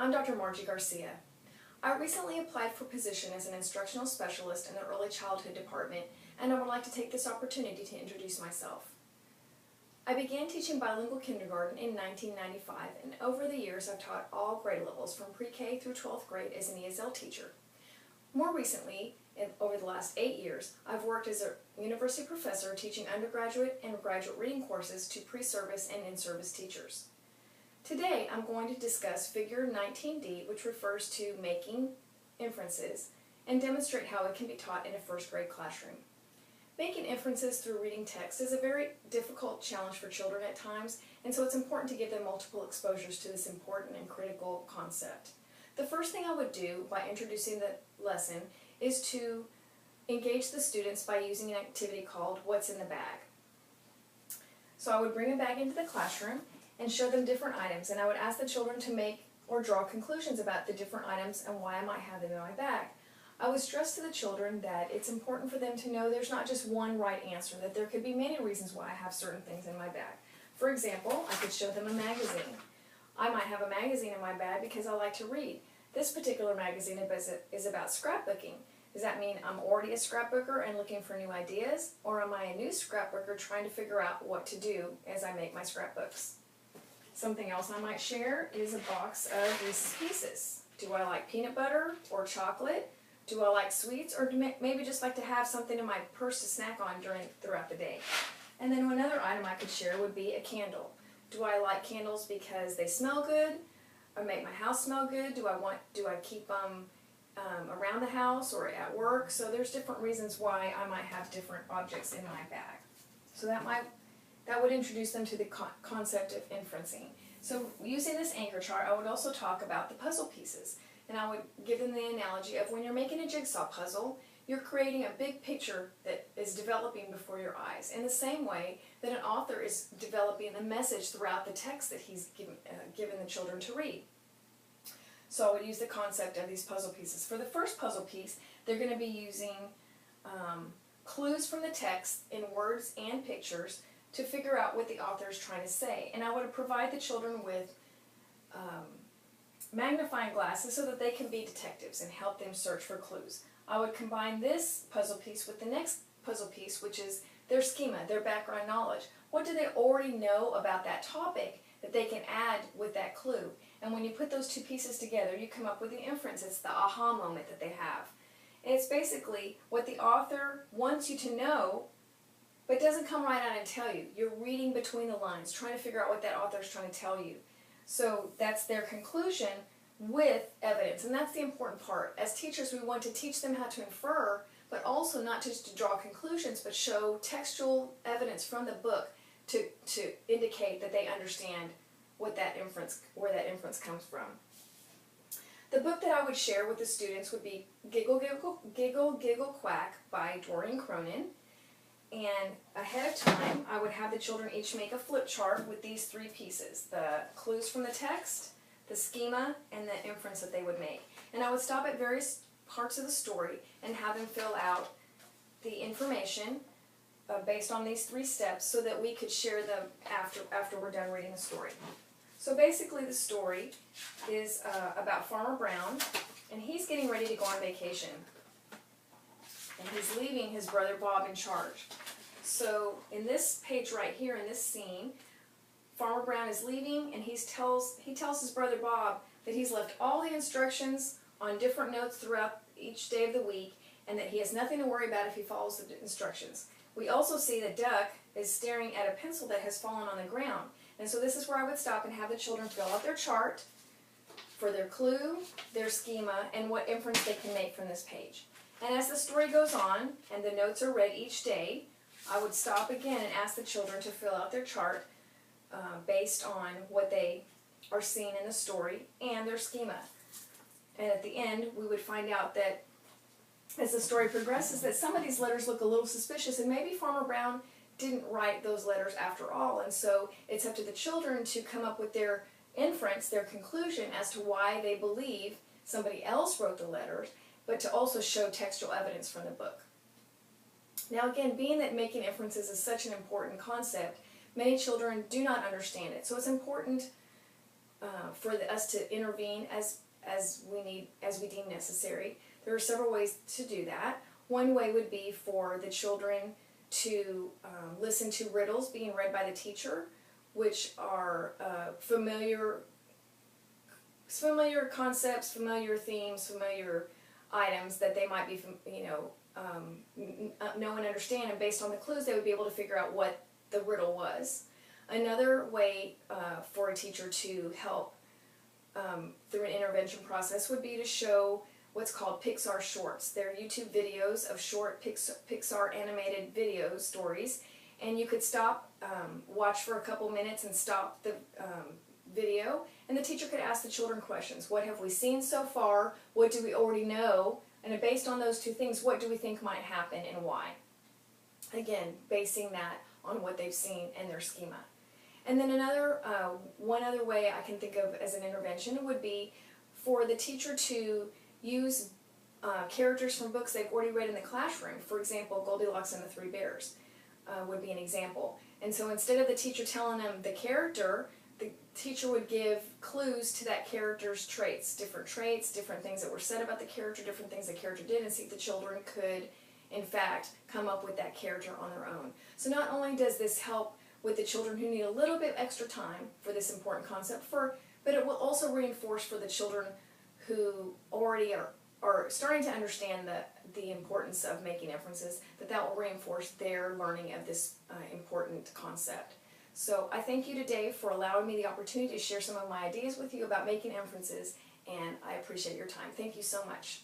I'm Dr. Margie Garcia. I recently applied for a position as an instructional specialist in the early childhood department, and I would like to take this opportunity to introduce myself. I began teaching bilingual kindergarten in 1995, and over the years I've taught all grade levels from pre-K through 12th grade as an ESL teacher. More recently, over the last 8 years, I've worked as a university professor teaching undergraduate and graduate reading courses to pre-service and in-service teachers. Today, I'm going to discuss Figure 19D, which refers to making inferences, and demonstrate how it can be taught in a first grade classroom. Making inferences through reading text is a very difficult challenge for children at times, and so it's important to give them multiple exposures to this important and critical concept. The first thing I would do by introducing the lesson is to engage the students by using an activity called What's in the Bag. So I would bring a bag into the classroom and show them different items, and I would ask the children to make or draw conclusions about the different items and why I might have them in my bag. I would stress to the children that it's important for them to know there's not just one right answer, that there could be many reasons why I have certain things in my bag. For example, I could show them a magazine. I might have a magazine in my bag because I like to read. This particular magazine is about scrapbooking. Does that mean I'm already a scrapbooker and looking for new ideas, or am I a new scrapbooker trying to figure out what to do as I make my scrapbooks? Something else I might share is a box of Reese's Pieces. Do I like peanut butter or chocolate? Do I like sweets, or maybe just like to have something in my purse to snack on throughout the day? And then another item I could share would be a candle. Do I like candles because they smell good or make my house smell good? Do I keep them around the house or at work? So there's different reasons why I might have different objects in my bag. So that would introduce them to the concept of inferencing. So using this anchor chart, I would also talk about the puzzle pieces. And I would give them the analogy of when you're making a jigsaw puzzle, you're creating a big picture that is developing before your eyes, in the same way that an author is developing the message throughout the text that he's given the children to read. So I would use the concept of these puzzle pieces. For the first puzzle piece, they're going to be using clues from the text in words and pictures to figure out what the author is trying to say. And I would provide the children with magnifying glasses so that they can be detectives and help them search for clues. I would combine this puzzle piece with the next puzzle piece, which is their schema, their background knowledge. What do they already know about that topic that they can add with that clue? And when you put those two pieces together, you come up with the inference. It's the aha moment that they have. And it's basically what the author wants you to know, but doesn't come right out and tell you. You're reading between the lines, trying to figure out what that author is trying to tell you. So that's their conclusion with evidence, and that's the important part. As teachers, we want to teach them how to infer, but also not just to draw conclusions, but show textual evidence from the book to indicate that they understand what that inference, where that inference comes from. The book that I would share with the students would be Giggle, Giggle, Giggle, Giggle, Quack by Doreen Cronin. And ahead of time, I would have the children each make a flip chart with these three pieces: the clues from the text, the schema, and the inference that they would make. And I would stop at various parts of the story and have them fill out the information based on these three steps so that we could share them after we're done reading the story. So basically the story is about Farmer Brown, and he's getting ready to go on vacation. And he's leaving his brother Bob in charge. So in this page right here, in this scene, Farmer Brown is leaving, and he tells his brother Bob that he's left all the instructions on different notes throughout each day of the week, and that he has nothing to worry about if he follows the instructions. We also see the duck is staring at a pencil that has fallen on the ground. And so this is where I would stop and have the children fill out their chart for their clue, their schema, and what inference they can make from this page. And as the story goes on and the notes are read each day, I would stop again and ask the children to fill out their chart based on what they are seeing in the story and their schema. And at the end, we would find out that as the story progresses, that some of these letters look a little suspicious, and maybe Farmer Brown didn't write those letters after all. And so it's up to the children to come up with their inference, their conclusion as to why they believe somebody else wrote the letters, but to also show textual evidence from the book. Now again, being that making inferences is such an important concept, many children do not understand it. So it's important us to intervene as we deem necessary. There are several ways to do that. One way would be for the children to listen to riddles being read by the teacher, which are familiar concepts, familiar themes, familiar items that they might be, know and understand, and based on the clues they would be able to figure out what the riddle was. Another way for a teacher to help through an intervention process would be to show what's called Pixar shorts. They're YouTube videos of short Pixar animated video stories, and you could stop, watch for a couple minutes and stop the video, and the teacher could ask the children questions. What have we seen so far? What do we already know? And based on those two things, what do we think might happen and why? Again, basing that on what they've seen and their schema. And then one other way I can think of as an intervention would be for the teacher to use characters from books they've already read in the classroom. For example, Goldilocks and the Three Bears would be an example. And so instead of the teacher telling them the character, the teacher would give clues to that character's traits, different things that were said about the character, different things the character did, and see if the children could, in fact, come up with that character on their own. So not only does this help with the children who need a little bit extra time for this important concept, but it will also reinforce for the children who already are starting to understand the importance of making inferences, that will reinforce their learning of this important concept. So I thank you today for allowing me the opportunity to share some of my ideas with you about making inferences, and I appreciate your time. Thank you so much.